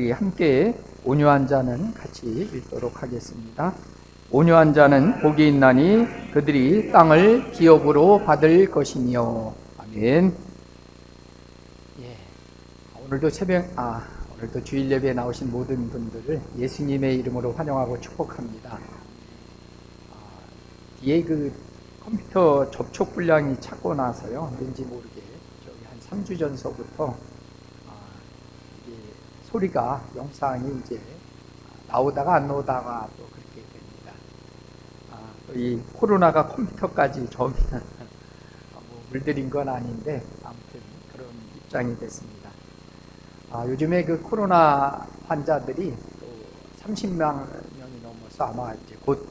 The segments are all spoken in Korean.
우리 함께 온유한 자는 같이 읽도록 하겠습니다. 온유한 자는 복이 있나니 그들이 땅을 기업으로 받을 것이며. 아멘. 오늘도 주일 예배에 나오신 모든 분들을 예수님의 이름으로 환영하고 축복합니다. 뒤에 그 컴퓨터 접촉 불량이 찾고 나서요, 왠지 모르게 저희 한 3주 전서부터 소리가, 영상이 이제 나오다가 안 나오다가 또 그렇게 됩니다. 이 코로나가 컴퓨터까지 좀 물들인 건 아닌데 아무튼 그런 입장이 됐습니다. 요즘에 그 코로나 환자들이 또 30만 명이 넘어서 아마 이제 곧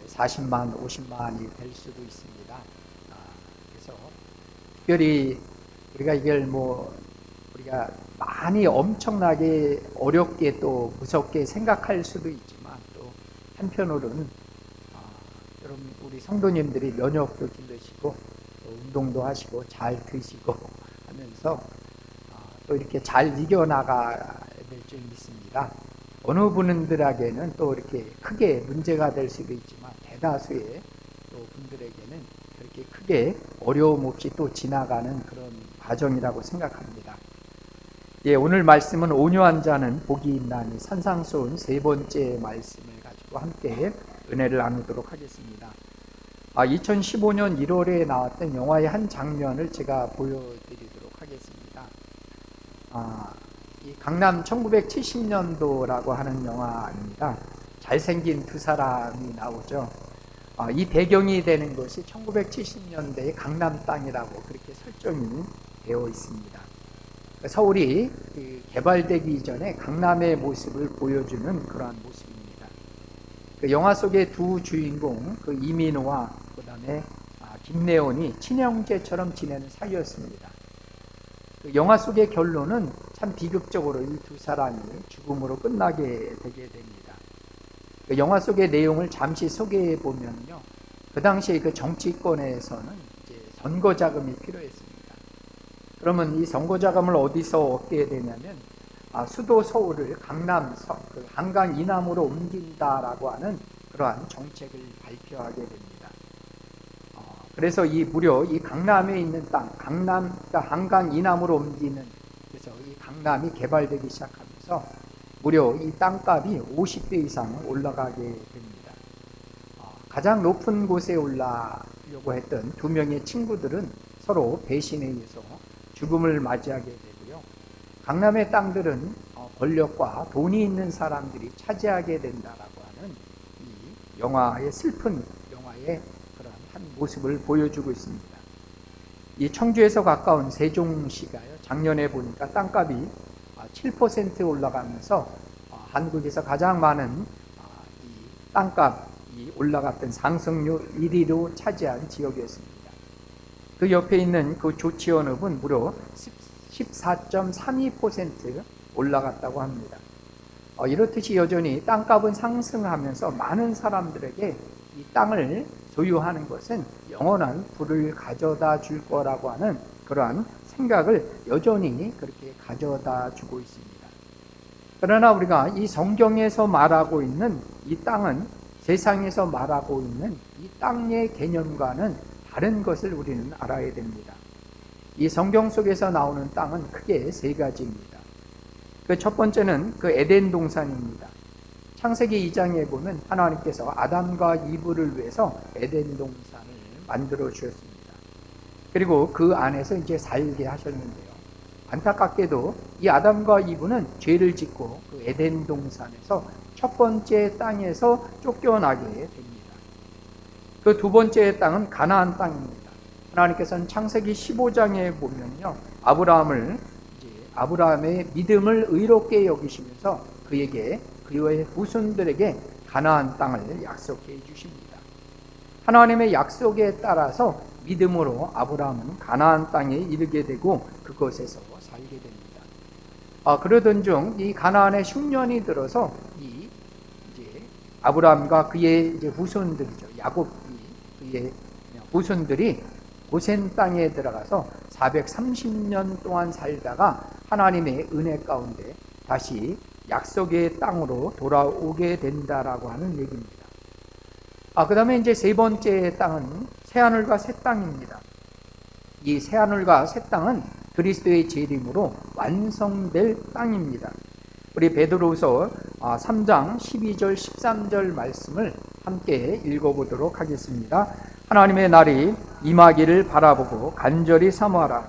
40만, 50만이 될 수도 있습니다. 그래서 특별히 우리가 이걸 우리가 많이 엄청나게 어렵게 또 무섭게 생각할 수도 있지만, 또 한편으로는 여러분 우리 성도님들이 면역도 기르시고 또 운동도 하시고 잘 드시고 하면서 또 이렇게 잘 이겨나가야 될 줄 믿습니다. 어느 분들에게는 또 이렇게 크게 문제가 될 수도 있지만, 대다수의 또 분들에게는 그렇게 크게 어려움 없이 또 지나가는 그런 과정이라고 생각합니다. 오늘 말씀은 온유한 자는 복이 있나니 산상수훈 세 번째 말씀을 가지고 함께 은혜를 나누도록 하겠습니다. 2015년 1월에 나왔던 영화의 한 장면을 제가 보여드리도록 하겠습니다. 이 강남 1970년도라고 하는 영화입니다. 잘생긴 두 사람이 나오죠. 이 배경이 되는 것이 1970년대의 강남 땅이라고 그렇게 설정이 되어 있습니다. 서울이 개발되기 전에 강남의 모습을 보여주는 그러한 모습입니다. 그 영화 속의 두 주인공, 그 이민호와 그 다음에 김래원이 친형제처럼 지내는 사이였습니다. 그 영화 속의 결론은 참 비극적으로 이 두 사람이 죽음으로 끝나게 되게 됩니다. 그 영화 속의 내용을 잠시 소개해 보면요, 그 당시에 그 정치권에서는 이제 선거 자금이 필요했습니다. 그러면 이 선거 자금을 어디서 얻게 되냐면 수도 서울을 그 한강 이남으로 옮긴다라고 하는 그러한 정책을 발표하게 됩니다. 그래서 무려 이 강남에 있는 땅, 그러니까 한강 이남으로 옮기는, 그래서 이 강남이 개발되기 시작하면서 무려 이 땅값이 50배 이상 올라가게 됩니다. 가장 높은 곳에 올라가려고 했던 두 명의 친구들은 서로 배신에 의해서 죽음을 맞이하게 되고요. 강남의 땅들은 권력과 돈이 있는 사람들이 차지하게 된다라고 하는 이 영화의 슬픈 영화의 그런 한 모습을 보여주고 있습니다. 이 청주에서 가까운 세종시가요, 작년에 보니까 땅값이 7% 올라가면서 한국에서 가장 많은 이 땅값이 올라갔던 상승률 1위로 차지한 지역이었습니다. 그 옆에 있는 그 조치원읍은 무려 14.32% 올라갔다고 합니다. 이렇듯이 여전히 땅값은 상승하면서 많은 사람들에게 이 땅을 소유하는 것은 영원한 부를 가져다 줄 거라고 하는 그러한 생각을 여전히 그렇게 가져다 주고 있습니다. 그러나 우리가 이 성경에서 말하고 있는 이 땅은 세상에서 말하고 있는 이 땅의 개념과는 다른 것을 우리는 알아야 됩니다. 이 성경 속에서 나오는 땅은 크게 세 가지입니다. 그 첫 번째는 그 에덴 동산입니다. 창세기 2장에 보면 하나님께서 아담과 이브를 위해서 에덴 동산을 만들어 주셨습니다. 그리고 그 안에서 이제 살게 하셨는데요, 안타깝게도 이 아담과 이브는 죄를 짓고 그 에덴 동산에서 첫 번째 땅에서 쫓겨나게 됩니다. 그 두 번째 땅은 가나안 땅입니다. 하나님께서는 창세기 15장에 보면요, 아브라함의 믿음을 의롭게 여기시면서 그에게, 그의 후손들에게 가나안 땅을 약속해 주십니다. 하나님의 약속에 따라서 믿음으로 아브라함은 가나안 땅에 이르게 되고 그곳에서 살게 됩니다. 그러던 중 이 가나안에 흉년이 들어서 이제 아브라함과 그의 이제 후손들이죠, 야곱이, 그의 후손들이 고센 땅에 들어가서 430년 동안 살다가 하나님의 은혜 가운데 다시 약속의 땅으로 돌아오게 된다라고 하는 얘기입니다. 그 다음에 이제 세 번째 땅은 새하늘과 새 땅입니다. 이 새하늘과 새 땅은 그리스도의 재림으로 완성될 땅입니다. 우리 베드로후서 3장 12절 13절 말씀을 함께 읽어보도록 하겠습니다. 하나님의 날이 임하기를 바라보고 간절히 사모하라.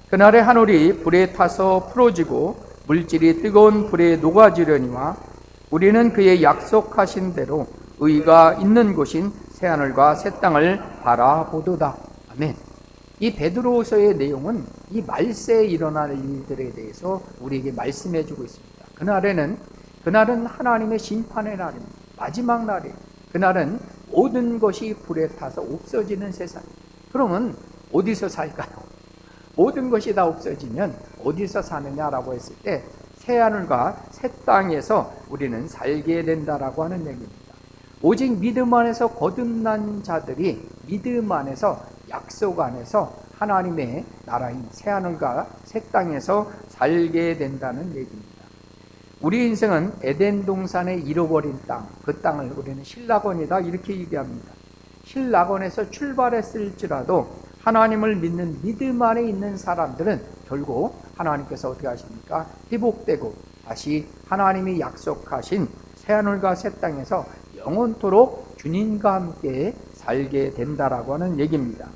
그날에 하늘이 불에 타서 풀어지고 물질이 뜨거운 불에 녹아지려니와 우리는 그의 약속하신 대로 의가 있는 곳인 새하늘과 새 땅을 바라보도다. 아멘. 이 베드로후서의 내용은 이 말세에 일어날 일들에 대해서 우리에게 말씀해 주고 있습니다. 그날은 하나님의 심판의 날입니다. 마지막 날이에요. 그날은 모든 것이 불에 타서 없어지는 세상. 그러면 어디서 살까요? 모든 것이 다 없어지면 어디서 사느냐라고 했을 때 새하늘과 새 땅에서 우리는 살게 된다라고 하는 얘기입니다. 오직 믿음 안에서 거듭난 자들이 믿음 안에서 약속 안에서 하나님의 나라인 새하늘과 새 땅에서 살게 된다는 얘기입니다. 우리 인생은 에덴 동산에 잃어버린 땅, 그 땅을 우리는 신락원이다 이렇게 얘기합니다. 신락원에서 출발했을지라도 하나님을 믿는 믿음 안에 있는 사람들은 결국 하나님께서 어떻게 하십니까? 회복되고 다시 하나님이 약속하신 새하늘과 새 땅에서 영원토록 주님과 함께 살게 된다라고 하는 얘기입니다.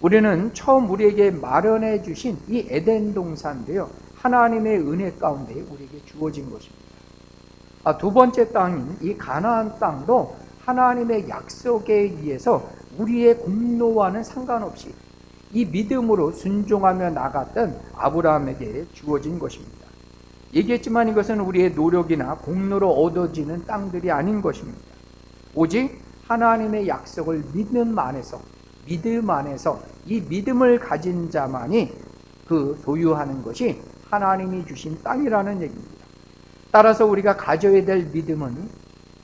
우리는 처음 우리에게 마련해 주신 이 에덴 동산도요, 하나님의 은혜 가운데 우리에게 주어진 것입니다. 두 번째 땅인 이 가나안 땅도 하나님의 약속에 의해서 우리의 공로와는 상관없이 이 믿음으로 순종하며 나갔던 아브라함에게 주어진 것입니다. 얘기했지만 이것은 우리의 노력이나 공로로 얻어지는 땅들이 아닌 것입니다. 오직 하나님의 약속을 믿음 안에서 이 믿음을 가진 자만이 그 소유하는 것이 하나님이 주신 땅이라는 얘기입니다. 따라서 우리가 가져야 될 믿음은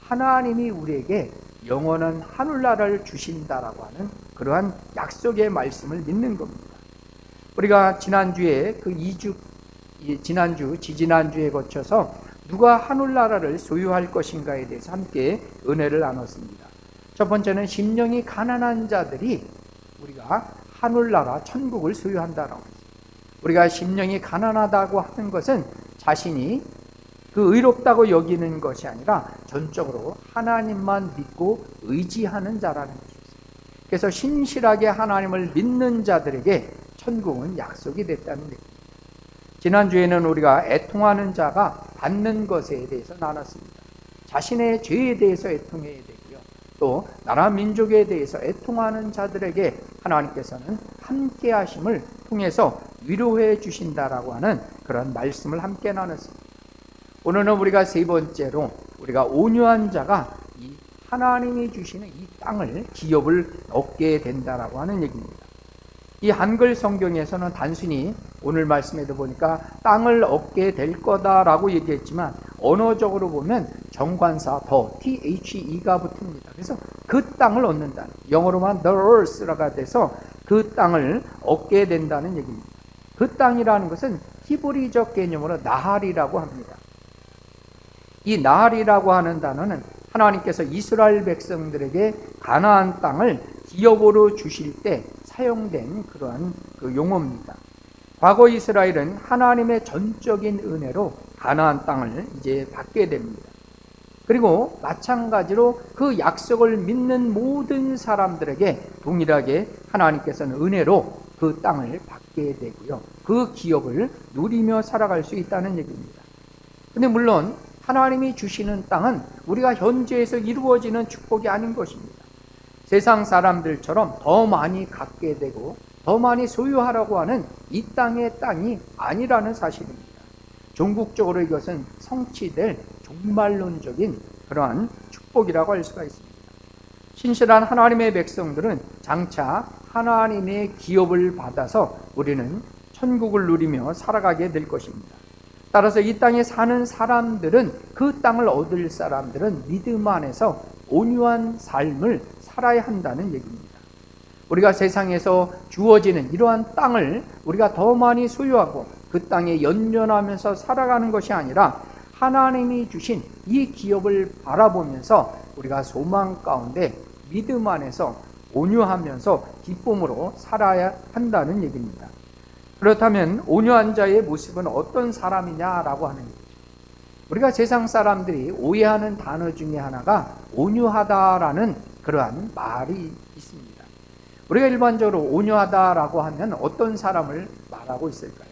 하나님이 우리에게 영원한 하늘나라를 주신다라고 하는 그러한 약속의 말씀을 믿는 겁니다. 우리가 지난주에 지지난주에 거쳐서 누가 하늘나라를 소유할 것인가에 대해서 함께 은혜를 나눴습니다. 첫 번째는 심령이 가난한 자들이 우리가 하늘나라 천국을 소유한다라고 했습니다. 우리가 심령이 가난하다고 하는 것은 자신이 그 의롭다고 여기는 것이 아니라 전적으로 하나님만 믿고 의지하는 자라는 것입니다. 그래서 신실하게 하나님을 믿는 자들에게 천국은 약속이 됐다는 얘기입니다. 지난주에는 우리가 애통하는 자가 받는 것에 대해서 나눴습니다. 자신의 죄에 대해서 애통해야 되고요. 또 나라 민족에 대해서 애통하는 자들에게 하나님께서는 함께 하심을 통해서 위로해 주신다라고 하는 그런 말씀을 함께 나눴습니다. 오늘은 우리가 세 번째로 우리가 온유한 자가 이 하나님이 주시는 이 땅을 기업을 얻게 된다라고 하는 얘기입니다. 이 한글 성경에서는 단순히 오늘 말씀에도 보니까 땅을 얻게 될 거다라고 얘기했지만 언어적으로 보면 정관사 the가 붙습니다. 그래서 그 땅을 얻는다는, 영어로만 the earth라가 돼서 그 땅을 얻게 된다는 얘기입니다. 그 땅이라는 것은 히브리적 개념으로 나할이라고 합니다. 이 나할이라고 하는 단어는 하나님께서 이스라엘 백성들에게 가나안 땅을 기업으로 주실 때 사용된 그러한 그 용어입니다. 과거 이스라엘은 하나님의 전적인 은혜로 가나안 땅을 이제 받게 됩니다. 그리고 마찬가지로 그 약속을 믿는 모든 사람들에게 동일하게 하나님께서는 은혜로 그 땅을 받게 되고요. 그 기업을 누리며 살아갈 수 있다는 얘기입니다. 근데 물론 하나님이 주시는 땅은 우리가 현재에서 이루어지는 축복이 아닌 것입니다. 세상 사람들처럼 더 많이 갖게 되고 더 많이 소유하라고 하는 이 땅의 땅이 아니라는 사실입니다. 종국적으로 이것은 성취될 종말론적인 그러한 축복이라고 할 수가 있습니다. 신실한 하나님의 백성들은 장차 하나님의 기업을 받아서 우리는 천국을 누리며 살아가게 될 것입니다. 따라서 이 땅에 사는 사람들은, 그 땅을 얻을 사람들은 믿음 안에서 온유한 삶을 살아야 한다는 얘기입니다. 우리가 세상에서 주어지는 이러한 땅을 우리가 더 많이 소유하고 그 땅에 연연하면서 살아가는 것이 아니라 하나님이 주신 이 기업을 바라보면서 우리가 소망 가운데 믿음 안에서 온유하면서 기쁨으로 살아야 한다는 얘기입니다. 그렇다면 온유한 자의 모습은 어떤 사람이냐라고 하는 거죠. 우리가 세상 사람들이 오해하는 단어 중에 하나가 온유하다라는 그러한 말이 있습니다. 우리가 일반적으로 온유하다라고 하면 어떤 사람을 말하고 있을까요?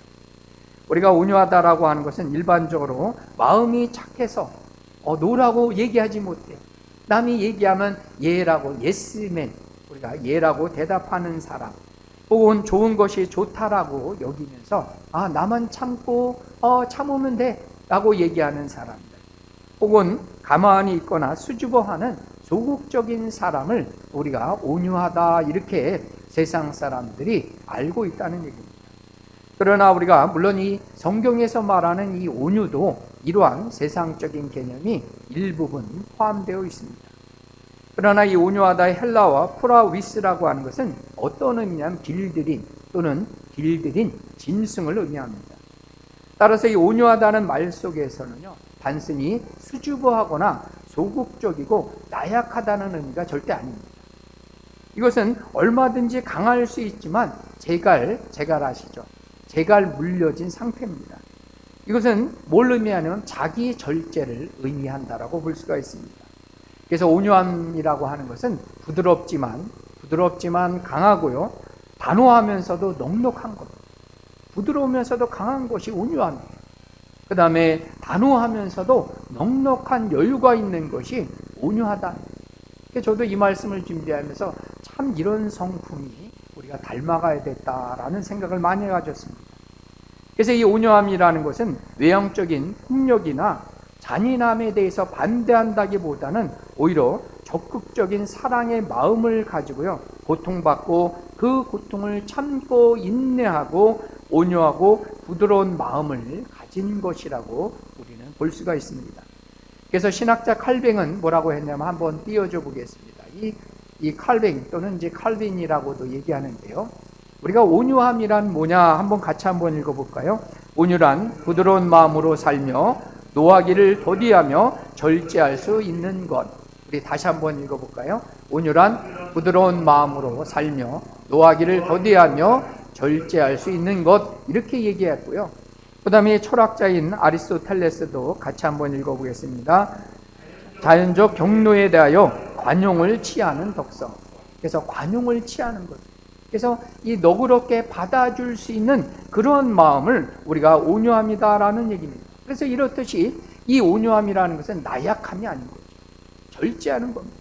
우리가 온유하다라고 하는 것은 일반적으로 마음이 착해서 노라고 얘기하지 못해. 남이 얘기하면 예라고, 예스맨, 우리가 예라고 대답하는 사람, 혹은 좋은 것이 좋다라고 여기면서 나만 참고 참으면 돼 라고 얘기하는 사람들, 혹은 가만히 있거나 수줍어하는 소극적인 사람을 우리가 온유하다 이렇게 세상 사람들이 알고 있다는 얘기입니다. 그러나 우리가 물론 이 성경에서 말하는 이 온유도 이러한 세상적인 개념이 일부분 포함되어 있습니다. 그러나 이 온유하다의 헬라어 프라위스라고 하는 것은 어떤 의미냐면 길들인 또는 길들인 짐승을 의미합니다. 따라서 이 온유하다는 말 속에서는요, 단순히 수줍어하거나 소극적이고 나약하다는 의미가 절대 아닙니다. 이것은 얼마든지 강할 수 있지만 제갈 아시죠? 제갈 물려진 상태입니다. 이것은 뭘 의미하냐면 자기 절제를 의미한다라고 볼 수가 있습니다. 그래서 온유함이라고 하는 것은 부드럽지만 강하고요, 단호하면서도 넉넉한 것, 부드러우면서도 강한 것이 온유함이에요. 그 다음에 단호하면서도 넉넉한 여유가 있는 것이 온유하다. 저도 이 말씀을 준비하면서 참 이런 성품이 우리가 닮아가야 됐다라는 생각을 많이 가졌습니다. 그래서 이 온유함이라는 것은 외형적인 폭력이나 잔인함에 대해서 반대한다기보다는 오히려 적극적인 사랑의 마음을 가지고요, 고통받고 그 고통을 참고 인내하고 온유하고 부드러운 마음을 가진 것이라고 우리는 볼 수가 있습니다. 그래서 신학자 칼뱅은 뭐라고 했냐면 한번 띄워줘 보겠습니다. 이 칼뱅 또는 이제 칼빈이라고도 얘기하는데요. 우리가 온유함이란 뭐냐 한번 같이 한번 읽어볼까요? 온유란 부드러운 마음으로 살며 노하기를 더디하며 절제할 수 있는 것. 우리 다시 한번 읽어볼까요? 온유란 부드러운 마음으로 살며 노하기를 더디하며 절제할 수 있는 것, 이렇게 얘기했고요. 그 다음에 철학자인 아리스토텔레스도 같이 한번 읽어보겠습니다. 자연적 경로에 대하여 관용을 취하는 덕성. 그래서 관용을 취하는 것. 그래서 이 너그럽게 받아줄 수 있는 그런 마음을 우리가 온유함이다라는 얘기입니다. 그래서 이렇듯이 이 온유함이라는 것은 나약함이 아닌 거죠. 절제하는 겁니다.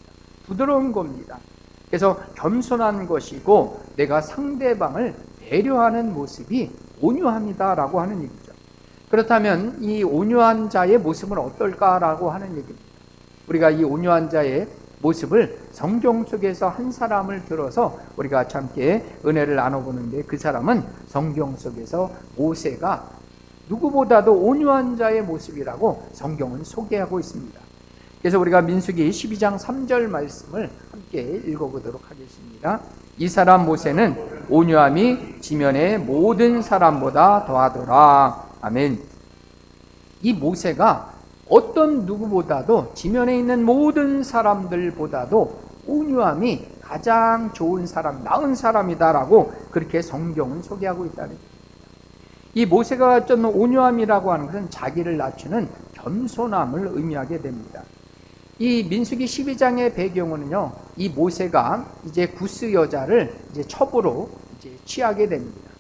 부드러운 겁니다. 그래서 겸손한 것이고 내가 상대방을 배려하는 모습이 온유함이다라고 하는 얘기죠. 그렇다면 이 온유한 자의 모습은 어떨까라고 하는 얘기입니다. 우리가 이 온유한 자의 모습을 성경 속에서 한 사람을 들어서 우리가 함께 은혜를 나눠보는데, 그 사람은 성경 속에서 모세가 누구보다도 온유한 자의 모습이라고 성경은 소개하고 있습니다. 그래서 우리가 민수기 12장 3절 말씀을 함께 읽어보도록 하겠습니다. 이 사람 모세는 온유함이 지면의 모든 사람보다 더하더라. 아멘. 이 모세가 어떤 누구보다도 지면에 있는 모든 사람들보다도 온유함이 가장 좋은 사람, 나은 사람이다라고 그렇게 성경은 소개하고 있다는 거예요. 이 모세가 가졌던 온유함이라고 하는 것은 자기를 낮추는 겸손함을 의미하게 됩니다. 이 민수기 12장의 배경은요, 이 모세가 이제 구스 여자를 이제 첩으로 이제 취하게 됩니다.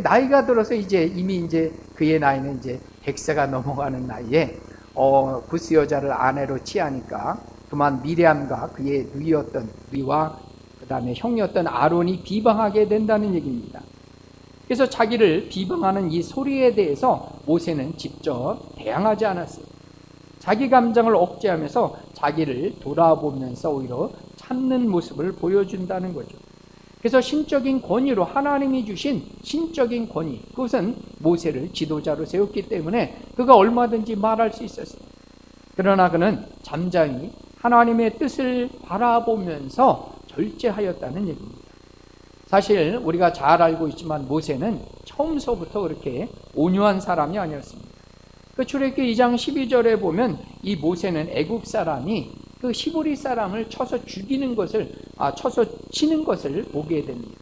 나이가 들어서 이미 이제 그의 나이는 이제 100세가 넘어가는 나이에 구스 여자를 아내로 취하니까 그만 미리암과 그의 누이였던 누이와 그 다음에 형이었던 아론이 비방하게 된다는 얘기입니다. 그래서 자기를 비방하는 이 소리에 대해서 모세는 직접 대항하지 않았어요. 자기 감정을 억제하면서 자기를 돌아보면서 오히려 참는 모습을 보여준다는 거죠. 그래서 신적인 권위로 하나님이 주신 신적인 권위, 그것은 모세를 지도자로 세웠기 때문에 그가 얼마든지 말할 수 있었어요. 그러나 그는 잠잠히 하나님의 뜻을 바라보면서 절제하였다는 얘기입니다. 사실 우리가 잘 알고 있지만 모세는 처음서부터 그렇게 온유한 사람이 아니었습니다. 그 출애굽기 2장 12절에 보면 이 모세는 애굽 사람이 그 히브리 사람을 쳐서 죽이는 것을 쳐서 치는 것을 보게 됩니다.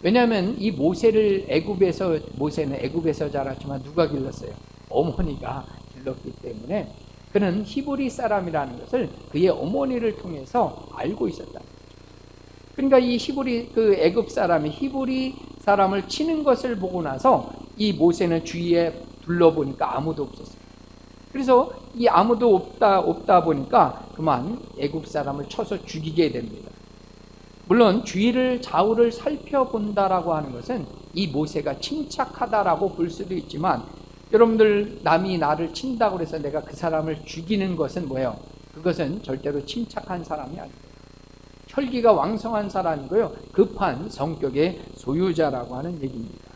왜냐하면 이 모세는 애굽에서 자랐지만 누가 길렀어요? 어머니가 길렀기 때문에 그는 히브리 사람이라는 것을 그의 어머니를 통해서 알고 있었다. 그러니까 이 애굽 사람이 히브리 사람을 치는 것을 보고 나서 이 모세는 주위에 둘러보니까 아무도 없었어요. 그래서 이 아무도 없다 보니까 그만 애굽 사람을 쳐서 죽이게 됩니다. 물론 주위를 좌우를 살펴본다라고 하는 것은 이 모세가 침착하다라고 볼 수도 있지만, 여러분들 남이 나를 친다고 해서 내가 그 사람을 죽이는 것은 뭐예요? 그것은 절대로 침착한 사람이 아니에요. 혈기가 왕성한 사람이고요, 급한 성격의 소유자라고 하는 얘기입니다.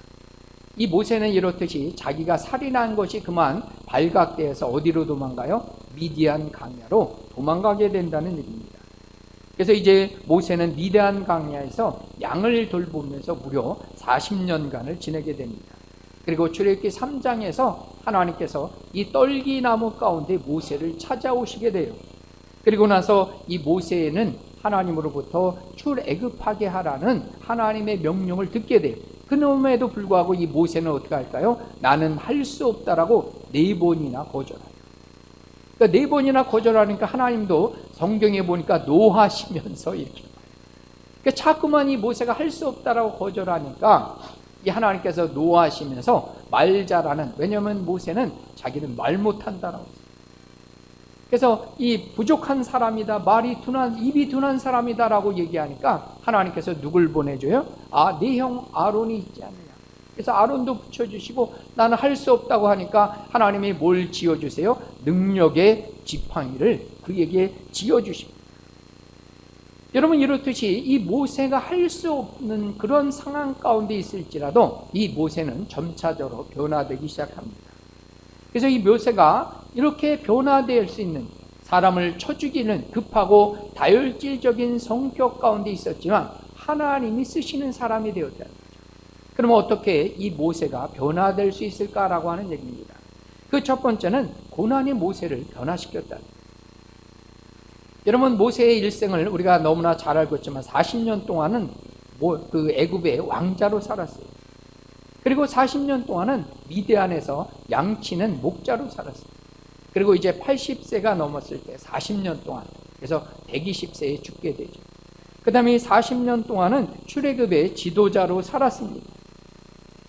이 모세는 이렇듯이 자기가 살인한 것이 그만 발각되어서 어디로 도망가요? 미디안 강야로 도망가게 된다는 얘기입니다. 그래서 이제 모세는 미디안 강야에서 양을 돌보면서 무려 40년간을 지내게 됩니다. 그리고 출애굽기 3장에서 하나님께서 이 떨기나무 가운데 모세를 찾아오시게 돼요. 그리고 나서 이 모세는 하나님으로부터 출애굽하게 하라는 하나님의 명령을 듣게 돼요. 그럼에도 불구하고 이 모세는 어떻게 할까요? 나는 할 수 없다라고 4번이나 거절해요. 그러니까 4번이나 거절하니까 하나님도 성경에 보니까 노하시면서 이렇게. 그러니까 자꾸만 이 모세가 할 수 없다라고 거절하니까 이 하나님께서 노하시면서 말 잘하는, 왜냐하면 모세는 자기는 말 못한다라고 했어요. 그래서 이 부족한 사람이다, 입이 둔한 사람이다라고 얘기하니까 하나님께서 누굴 보내줘요? 네 형 아론이 있지 않느냐. 그래서 아론도 붙여주시고, 나는 할 수 없다고 하니까 하나님이 뭘 지어주세요? 능력의 지팡이를 그에게 지어주십니다. 여러분, 이렇듯이 이 모세가 할 수 없는 그런 상황 가운데 있을지라도 이 모세는 점차적으로 변화되기 시작합니다. 그래서 이 모세가 이렇게 변화될 수 있는, 사람을 쳐 죽이는 급하고 다혈질적인 성격 가운데 있었지만 하나님이 쓰시는 사람이 되었다는 거죠. 그러면 어떻게 이 모세가 변화될 수 있을까라고 하는 얘기입니다. 그 첫 번째는 고난이 모세를 변화시켰다. 여러분, 모세의 일생을 우리가 너무나 잘 알고 있지만 40년 동안은 그 애굽의 왕자로 살았어요. 그리고 40년 동안은 미디안에서 양치는 목자로 살았어요. 그리고 이제 80세가 넘었을 때 40년 동안, 그래서 120세에 죽게 되죠. 그 다음에 40년 동안은 출애굽의 지도자로 살았습니다.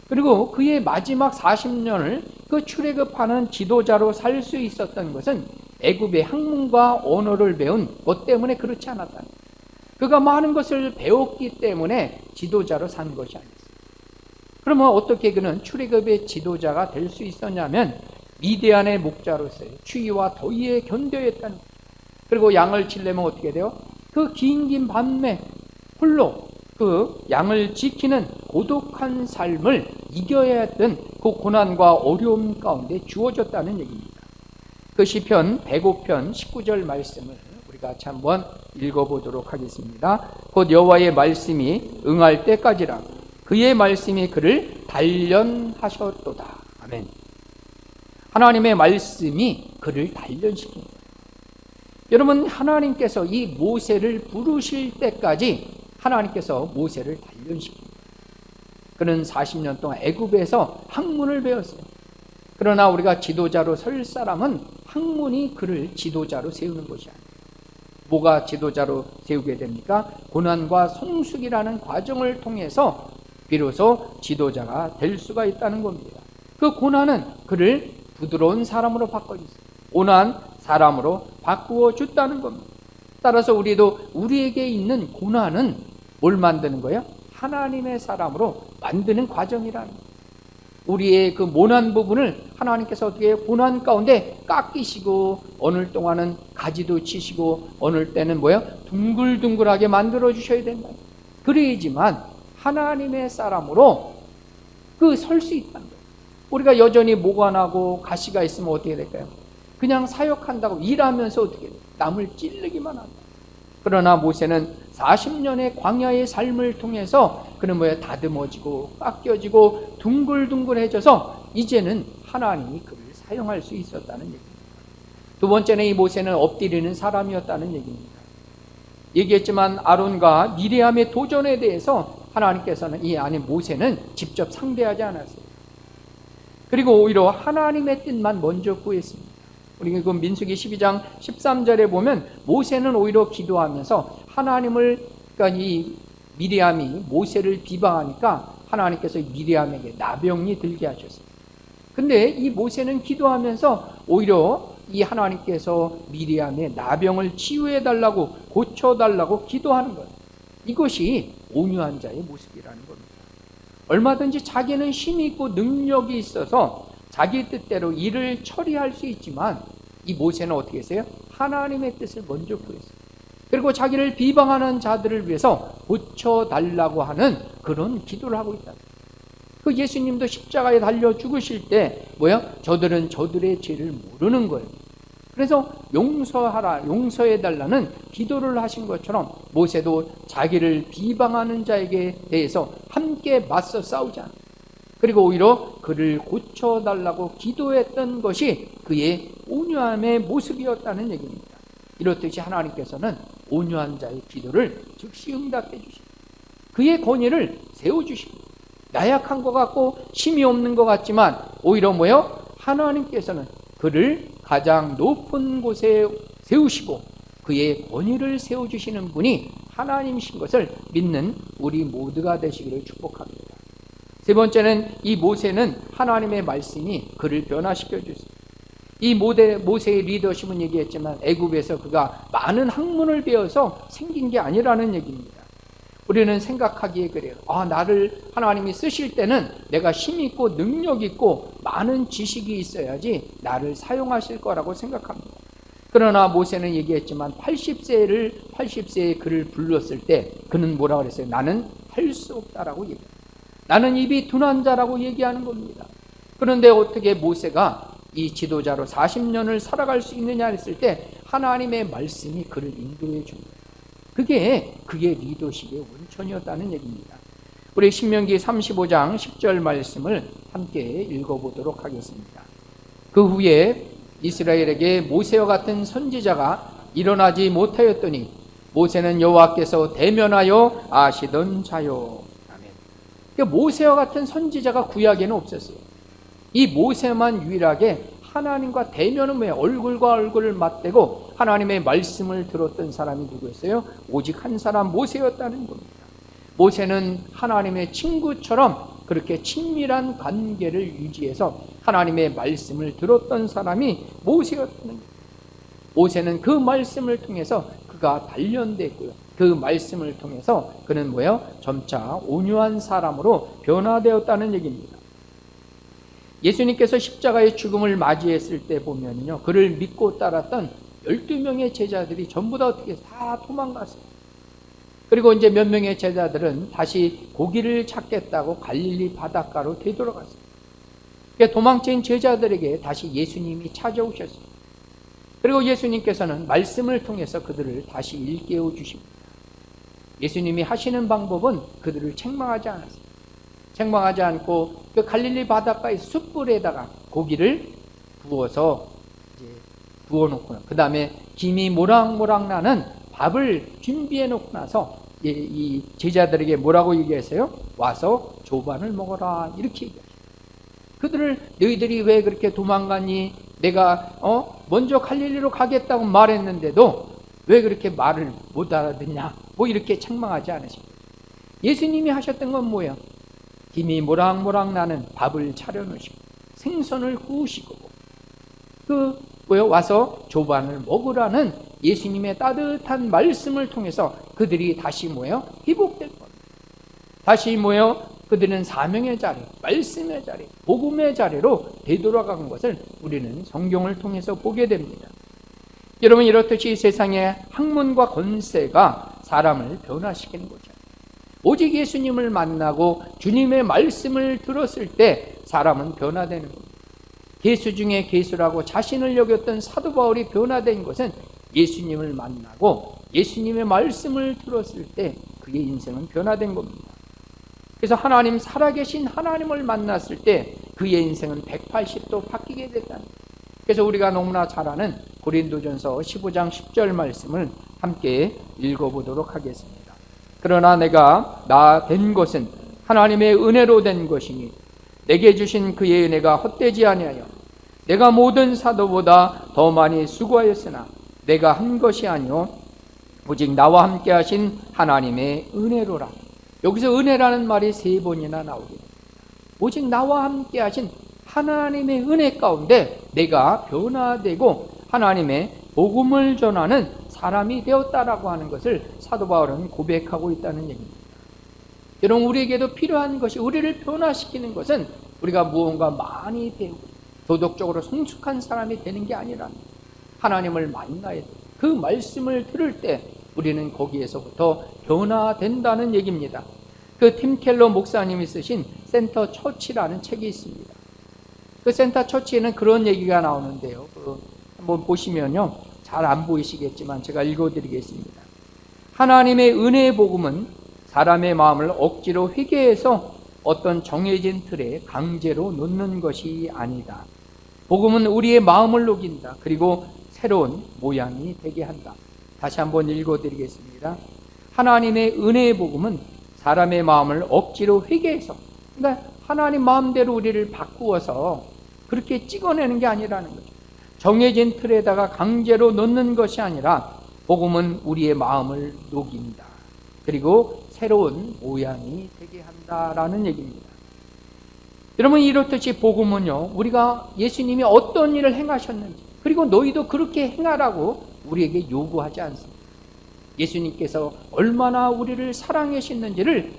그리고 그의 마지막 40년을 그 출애굽하는 지도자로 살 수 있었던 것은 애굽의 학문과 언어를 배운 것 때문에 그렇지 않았다. 그가 많은 것을 배웠기 때문에 지도자로 산 것이 아니었어요. 그러면 어떻게 그는 출애굽의 지도자가 될 수 있었냐면 미디안의 목자로서의 추위와 더위에 견뎌야 했다는 거예요. 그리고 양을 치려면 어떻게 돼요? 그 긴 밤에 홀로 그 양을 지키는 고독한 삶을 이겨야 했던 그 고난과 어려움 가운데 주어졌다는 얘기입니다. 그 시편 105편 19절 말씀을 우리가 같이 한번 읽어보도록 하겠습니다. 곧 여호와의 말씀이 응할 때까지라 그의 말씀이 그를 단련하셨도다. 아멘. 하나님의 말씀이 그를 단련시킵니다. 여러분, 하나님께서 이 모세를 부르실 때까지 하나님께서 모세를 단련시킵니다. 그는 40년 동안 애굽에서 학문을 배웠어요. 그러나 우리가 지도자로 설 사람은 학문이 그를 지도자로 세우는 것이 아니에요. 뭐가 지도자로 세우게 됩니까? 고난과 성숙이라는 과정을 통해서 비로소 지도자가 될 수가 있다는 겁니다. 그 고난은 그를 부드러운 사람으로 바꿔주세요. 온화한 사람으로 바꾸어 줬다는 겁니다. 따라서 우리도 우리에게 있는 고난은 뭘 만드는 거예요? 하나님의 사람으로 만드는 과정이라는 거예요. 우리의 그 모난 부분을 하나님께서 어떻게 해요? 고난 가운데 깎이시고, 어느 동안은 가지도 치시고, 어느 때는 뭐예요? 둥글둥글하게 만들어 주셔야 된다. 그래야지만 하나님의 사람으로 그 설 수 있다는 거예요. 우리가 여전히 모가 나고 가시가 있으면 어떻게 될까요? 그냥 사역한다고 일하면서 어떻게 돼요? 남을 찌르기만 한다. 그러나 모세는 40년의 광야의 삶을 통해서 그는 뭐야? 다듬어지고 깎여지고 둥글둥글해져서 이제는 하나님이 그를 사용할 수 있었다는 얘기입니다. 두 번째는 이 모세는 엎드리는 사람이었다는 얘기입니다. 얘기했지만 아론과 미리암의 도전에 대해서 하나님께서는 이 안에 모세는 직접 상대하지 않았어요. 그리고 오히려 하나님의 뜻만 먼저 구했습니다. 우리 그 민수기 12장 13절에 보면 모세는 오히려 기도하면서 하나님을, 그러니까 이 미리암이 모세를 비방하니까 하나님께서 미리암에게 나병이 들게 하셨어요. 근데 이 모세는 기도하면서 오히려 이 하나님께서 미리암의 나병을 치유해달라고, 고쳐달라고 기도하는 거예요. 이것이 온유한 자의 모습이라는 겁니다. 얼마든지 자기는 힘이 있고 능력이 있어서 자기 뜻대로 일을 처리할 수 있지만 이 모세는 어떻게 했어요? 하나님의 뜻을 먼저 구했어요. 그리고 자기를 비방하는 자들을 위해서 고쳐달라고 하는 그런 기도를 하고 있다. 그 예수님도 십자가에 달려 죽으실 때 저들은 저들의 죄를 모르는 거예요. 그래서 용서하라, 용서해달라는 기도를 하신 것처럼 모세도 자기를 비방하는 자에게 대해서 함께 맞서 싸우지 않아요. 그리고 오히려 그를 고쳐달라고 기도했던 것이 그의 온유함의 모습이었다는 얘기입니다. 이렇듯이 하나님께서는 온유한 자의 기도를 즉시 응답해 주십니다. 그의 권위를 세워주십니다. 나약한 것 같고 힘이 없는 것 같지만 오히려 하나님께서는 그를 가장 높은 곳에 세우시고 그의 권위를 세워주시는 분이 하나님이신 것을 믿는 우리 모두가 되시기를 축복합니다. 세 번째는 이 모세는 하나님의 말씀이 그를 변화시켜 주셨습니다. 이 모세의 리더십은 얘기했지만 애굽에서 그가 많은 학문을 배워서 생긴 게 아니라는 얘기입니다. 우리는 생각하기에 그래요. 나를 하나님이 쓰실 때는 내가 힘 있고 능력 있고 많은 지식이 있어야지 나를 사용하실 거라고 생각합니다. 그러나 모세는 얘기했지만 80세에 그를 불렀을 때 그는 뭐라고 그랬어요? 나는 할 수 없다라고 얘기해요. 나는 입이 둔한 자라고 얘기하는 겁니다. 그런데 어떻게 모세가 이 지도자로 40년을 살아갈 수 있느냐 했을 때 하나님의 말씀이 그를 인도해 준 거예요. 그게 그의 리더십의 원천이었다는 얘기입니다. 우리 신명기 35장 10절 말씀을 함께 읽어보도록 하겠습니다. 그 후에 이스라엘에게 모세와 같은 선지자가 일어나지 못하였더니 모세는 여호와께서 대면하여 아시던 자요. 아멘. 모세와 같은 선지자가 구약에는 없었어요. 이 모세만 유일하게 하나님과 대면은 얼굴과 얼굴을 맞대고 하나님의 말씀을 들었던 사람이 누구였어요? 오직 한 사람 모세였다는 겁니다. 모세는 하나님의 친구처럼 그렇게 친밀한 관계를 유지해서 하나님의 말씀을 들었던 사람이 모세였다는 겁니다. 모세는 그 말씀을 통해서 그가 단련됐고요. 그 말씀을 통해서 그는 점차 온유한 사람으로 변화되었다는 얘기입니다. 예수님께서 십자가의 죽음을 맞이했을 때 보면요, 그를 믿고 따랐던 12명의 제자들이 전부 다 어떻게 다 도망갔어요. 그리고 이제 몇 명의 제자들은 다시 고기를 찾겠다고 갈릴리 바닷가로 되돌아갔어요. 그러니까 도망친 제자들에게 다시 예수님이 찾아오셨어요. 그리고 예수님께서는 말씀을 통해서 그들을 다시 일깨워 주십니다. 예수님이 하시는 방법은 그들을 책망하지 않았어요. 책망하지 않고 그 갈릴리 바닷가의 숯불에다가 고기를 구워서 이제 구워놓고 그 다음에 김이 모락모락 나는 밥을 준비해 놓고 나서 이 제자들에게 뭐라고 얘기했어요? 와서 조반을 먹어라 이렇게 얘기하죠. 그들을 너희들이 왜 그렇게 도망갔니? 내가 먼저 갈릴리로 가겠다고 말했는데도 왜 그렇게 말을 못 알아듣냐? 이렇게 책망하지 않으십니다. 예수님이 하셨던 건 뭐예요? 김이 모락모락 나는 밥을 차려놓으시고 생선을 구우시고 와서 조반을 먹으라는 예수님의 따뜻한 말씀을 통해서 그들이 다시 회복될 겁니다. 다시 그들은 사명의 자리, 말씀의 자리, 복음의 자리로 되돌아간 것을 우리는 성경을 통해서 보게 됩니다. 여러분, 이렇듯이 세상의 학문과 권세가 사람을 변화시키는 거죠. 오직 예수님을 만나고 주님의 말씀을 들었을 때 사람은 변화되는 겁니다. 개수 중에 개수라고 자신을 여겼던 사도 바울이 변화된 것은 예수님을 만나고 예수님의 말씀을 들었을 때 그의 인생은 변화된 겁니다. 그래서 하나님, 살아계신 하나님을 만났을 때 그의 인생은 180도 바뀌게 됐다는 거예요. 그래서 우리가 너무나 잘 아는 고린도전서 15장 10절 말씀을 함께 읽어보도록 하겠습니다. 그러나 내가 나 된 것은 하나님의 은혜로 된 것이니 내게 주신 그의 은혜가 헛되지 아니하여 내가 모든 사도보다 더 많이 수고하였으나 내가 한 것이 아니요 오직 나와 함께 하신 하나님의 은혜로라. 여기서 은혜라는 말이 3번이나 나오게 됩니다. 오직 나와 함께 하신 하나님의 은혜 가운데 내가 변화되고 하나님의 복음을 전하는 사람이 되었다라고 하는 것을 사도 바울은 고백하고 있다는 얘기입니다. 여러분, 우리에게도 필요한 것이, 우리를 변화시키는 것은 우리가 무언가 많이 배우고 도덕적으로 성숙한 사람이 되는 게 아니라 하나님을 만나야 돼. 그 말씀을 들을 때 우리는 거기에서부터 변화된다는 얘기입니다. 그 팀 켈러 목사님이 쓰신 센터 처치라는 책이 있습니다. 그 센터 처치에는 그런 얘기가 나오는데요. 한번 보시면요, 잘 안 보이시겠지만 제가 읽어드리겠습니다. 하나님의 은혜의 복음은 사람의 마음을 억지로 회개해서 어떤 정해진 틀에 강제로 놓는 것이 아니다. 복음은 우리의 마음을 녹인다. 그리고 새로운 모양이 되게 한다. 다시 한번 읽어드리겠습니다. 하나님의 은혜의 복음은 사람의 마음을 억지로 회개해서, 그러니까 하나님 마음대로 우리를 바꾸어서 그렇게 찍어내는 게 아니라는 거죠. 정해진 틀에다가 강제로 넣는 것이 아니라 복음은 우리의 마음을 녹인다. 그리고 새로운 모양이 되게 한다라는 얘기입니다. 여러분, 이렇듯이 복음은요, 우리가 예수님이 어떤 일을 행하셨는지, 그리고 너희도 그렇게 행하라고 우리에게 요구하지 않습니다. 예수님께서 얼마나 우리를 사랑하시는지를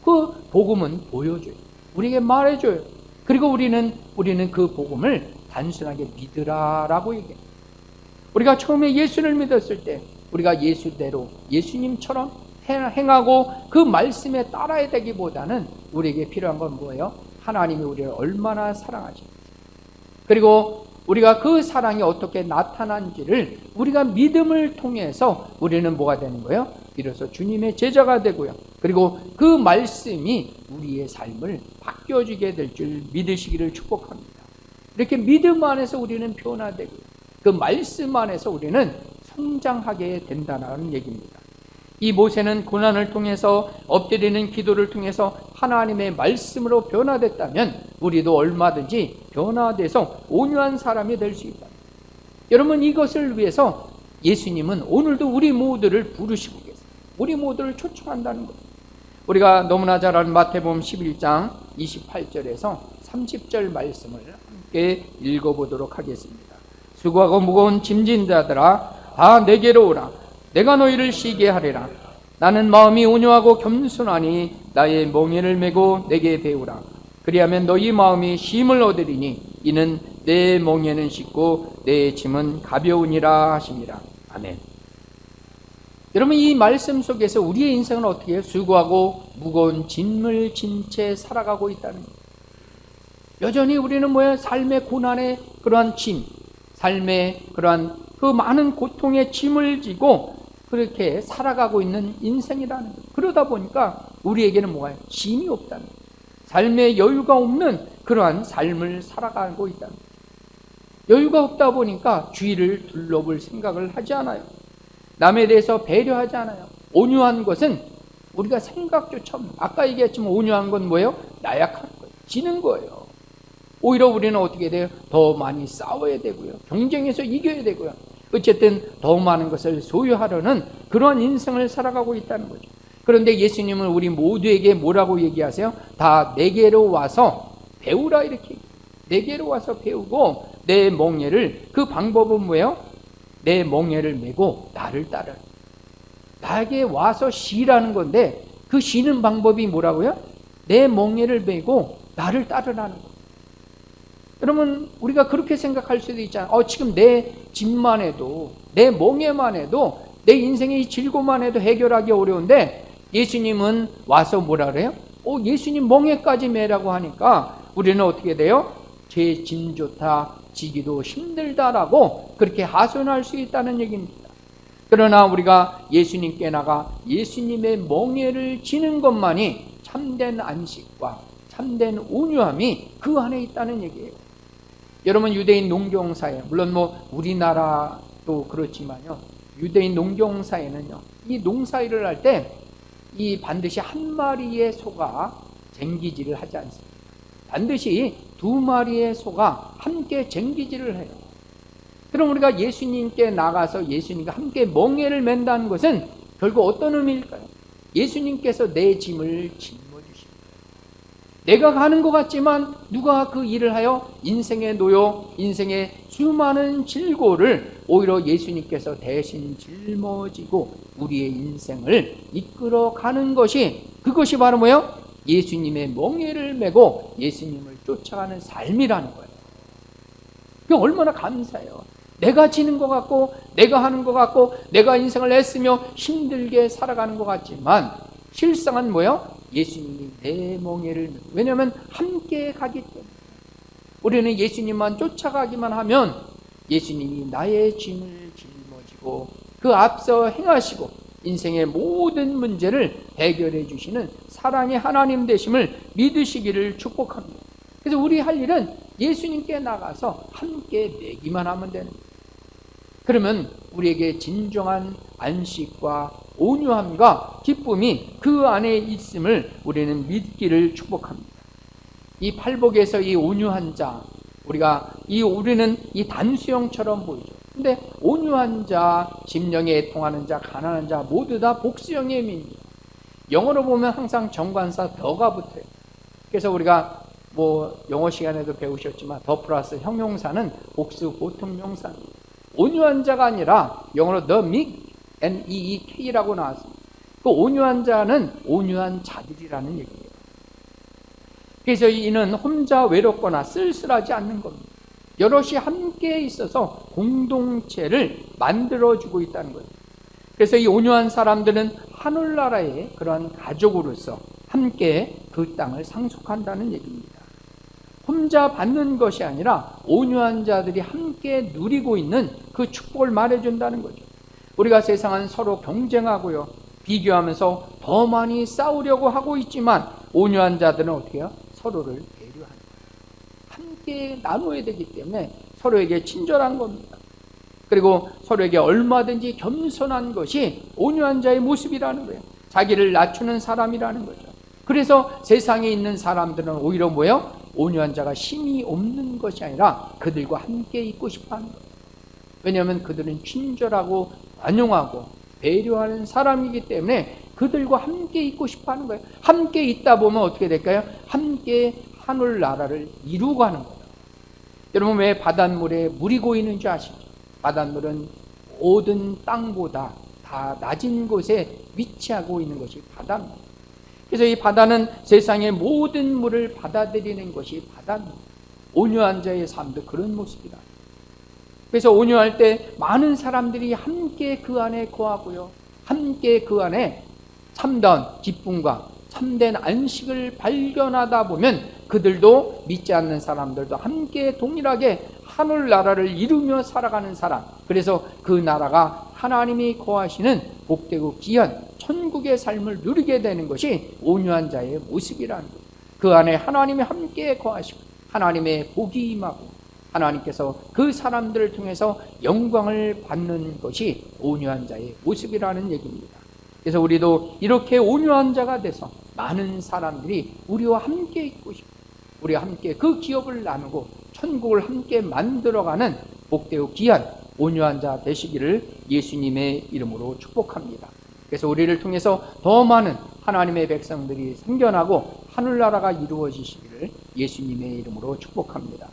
그 복음은 보여줘요. 우리에게 말해줘요. 그리고 우리는 그 복음을 단순하게 믿으라라고 얘기해요. 우리가 처음에 예수를 믿었을 때 우리가 예수대로, 예수님처럼 행하고 그 말씀에 따라야 되기보다는 우리에게 필요한 건 뭐예요? 하나님이 우리를 얼마나 사랑하시는지, 그리고 우리가 그 사랑이 어떻게 나타난지를 우리가 믿음을 통해서 우리는 뭐가 되는 거예요? 비로소 주님의 제자가 되고요. 그리고 그 말씀이 우리의 삶을 바뀌어주게 될 줄 믿으시기를 축복합니다. 이렇게 믿음 안에서 우리는 변화되고요. 그 말씀 안에서 우리는 성장하게 된다는 얘기입니다. 이 모세는 고난을 통해서, 엎드리는 기도를 통해서 하나님의 말씀으로 변화됐다면 우리도 얼마든지 변화돼서 온유한 사람이 될 수 있다. 여러분, 이것을 위해서 예수님은 오늘도 우리 모두를 부르시고 계세요. 우리 모두를 초청한다는 거예요. 우리가 너무나 잘 아는 마태복음 11장 28절에서 30절 말씀을 함께 읽어보도록 하겠습니다. 수고하고 무거운 짐진 자들아, 다 내게로 오라. 내가 너희를 쉬게 하리라. 나는 마음이 온유하고 겸손하니 나의 멍에를 메고 내게 배우라. 그리하면 너희 마음이 쉼을 얻으리니 이는 내 멍에는 쉽고 내 짐은 가벼우니라 하십니다. 아멘. 여러분, 이 말씀 속에서 우리의 인생은 어떻게 해요? 수고하고 무거운 짐을 진 채 살아가고 있다는 거예요. 여전히 우리는 뭐예요? 삶의 고난의 그러한 짐, 삶의 그러한 그 많은 고통의 짐을 지고 그렇게 살아가고 있는 인생이라는 거예요. 그러다 보니까 우리에게는 뭐예요? 짐이 없다는 거예요. 삶의 여유가 없는 그러한 삶을 살아가고 있다는 거예요. 여유가 없다 보니까 주위를 둘러볼 생각을 하지 않아요. 남에 대해서 배려하지 않아요. 온유한 것은 우리가 생각조차 없는, 아까 얘기했지만 온유한 건 뭐예요? 나약한 거예요. 지는 거예요. 오히려 우리는 어떻게 돼요? 더 많이 싸워야 되고요. 경쟁에서 이겨야 되고요. 어쨌든 더 많은 것을 소유하려는 그런 인생을 살아가고 있다는 거죠. 그런데 예수님은 우리 모두에게 뭐라고 얘기하세요? 다 내게로 와서 배우라, 이렇게. 내게로 와서 배우고 내 멍에를, 그 방법은 뭐예요? 내 멍에를 메고 나를 따르라. 나에게 와서 쉬라는 건데 그 쉬는 방법이 뭐라고요? 내 멍에를 메고 나를 따르라는 거예요. 여러분, 우리가 그렇게 생각할 수도 있잖아요. 지금 내 짐만 해도, 내 멍에만 해도, 내 인생의 질고만 해도 해결하기 어려운데 예수님은 와서 뭐라 그래요? 예수님 멍에까지 매라고 하니까 우리는 어떻게 돼요? 제 짐조차 지기도 힘들다라고 그렇게 하소연할 수 있다는 얘기입니다. 그러나 우리가 예수님께 나가 예수님의 멍에를 지는 것만이 참된 안식과 참된 온유함이 그 안에 있다는 얘기예요. 여러분, 유대인 농경사회, 물론 우리나라도 그렇지만요, 유대인 농경사회는요, 이 농사일을 할 때 이 반드시 한 마리의 소가 쟁기질을 하지 않습니다. 반드시 두 마리의 소가 함께 쟁기질을 해요. 그럼 우리가 예수님께 나가서 예수님과 함께 멍에를 맨다는 것은 결국 어떤 의미일까요? 예수님께서 내 짐을 짊어지십니다. 내가 가는 것 같지만 누가 그 일을 하여 인생의 노요, 인생의 수많은 질고를 오히려 예수님께서 대신 짊어지고 우리의 인생을 이끌어가는 것이, 그것이 바로 뭐예요? 예수님의 멍에를 메고 예수님을 쫓아가는 삶이라는 거예요. 그게 얼마나 감사해요. 내가 지는 것 같고, 내가 하는 것 같고, 내가 인생을 애쓰며 힘들게 살아가는 것 같지만 실상은 뭐예요? 예수님이 내 멍에를 메고, 왜냐하면 함께 가기 때문에. 우리는 예수님만 쫓아가기만 하면 예수님이 나의 짐을 짊어지고 그 앞서 행하시고 인생의 모든 문제를 해결해 주시는 사랑의 하나님 되심을 믿으시기를 축복합니다. 그래서 우리 할 일은 예수님께 나가서 함께 매기만 하면 되는 거예요. 그러면 우리에게 진정한 안식과 온유함과 기쁨이 그 안에 있음을 우리는 믿기를 축복합니다. 이 팔복에서 이 온유한 자, 우리는 이 단수형처럼 보이죠. 근데 온유한 자, 심령에 애통하는 자, 가난한 자 모두 다 복수형의 의미입니다. 영어로 보면 항상 정관사 더가 붙어요. 그래서 우리가 영어 시간에도 배우셨지만 더 플러스 형용사는 복수 보통명사입니다. 온유한 자가 아니라 영어로 the meek, meek라고 나왔습니다. 그 온유한 자는 온유한 자들이라는 얘기예요. 그래서 이는 혼자 외롭거나 쓸쓸하지 않는 겁니다. 여럿이 함께 있어서 공동체를 만들어주고 있다는 거예요. 그래서 이 온유한 사람들은 하늘나라의 그러한 가족으로서 함께 그 땅을 상속한다는 얘기입니다. 혼자 받는 것이 아니라 온유한 자들이 함께 누리고 있는 그 축복을 말해준다는 거죠. 우리가 세상은 서로 경쟁하고요, 비교하면서 더 많이 싸우려고 하고 있지만 온유한 자들은 어떻게 해요? 서로를 배려하는 거예요. 함께 나누어야 되기 때문에 서로에게 친절한 겁니다. 그리고 서로에게 얼마든지 겸손한 것이 온유한 자의 모습이라는 거예요. 자기를 낮추는 사람이라는 거죠. 그래서 세상에 있는 사람들은 오히려 뭐예요? 온유한 자가 힘이 없는 것이 아니라 그들과 함께 있고 싶어하는 거예요. 왜냐하면 그들은 친절하고 관용하고 배려하는 사람이기 때문에 그들과 함께 있고 싶어하는 거예요. 함께 있다 보면 어떻게 될까요? 함께 하늘나라를 이루어가는 거예요. 여러분, 왜 바닷물에 물이 고이는 줄 아시죠? 바닷물은 모든 땅보다 다 낮은 곳에 위치하고 있는 것이 바다입니다. 그래서 이 바다는 세상의 모든 물을 받아들이는 것이 바다입니다. 온유한 자의 삶도 그런 모습이다. 그래서 온유할 때 많은 사람들이 함께 그 안에 거하고요, 함께 그 안에 참다운 기쁨과 참된 안식을 발견하다 보면 그들도, 믿지 않는 사람들도 함께 동일하게 하늘나라를 이루며 살아가는 사람, 그래서 그 나라가 하나님이 거하시는 복되고 귀한 천국의 삶을 누리게 되는 것이 온유한 자의 모습이라는 거예요. 그 안에 하나님이 함께 거하시고 하나님의 복이 임하고 하나님께서 그 사람들을 통해서 영광을 받는 것이 온유한 자의 모습이라는 얘기입니다. 그래서 우리도 이렇게 온유한 자가 돼서 많은 사람들이 우리와 함께 있고 싶고 우리와 함께 그 기업을 나누고 천국을 함께 만들어가는 복되고 귀한 온유한 자 되시기를 예수님의 이름으로 축복합니다. 그래서 우리를 통해서 더 많은 하나님의 백성들이 생겨나고 하늘나라가 이루어지시기를 예수님의 이름으로 축복합니다.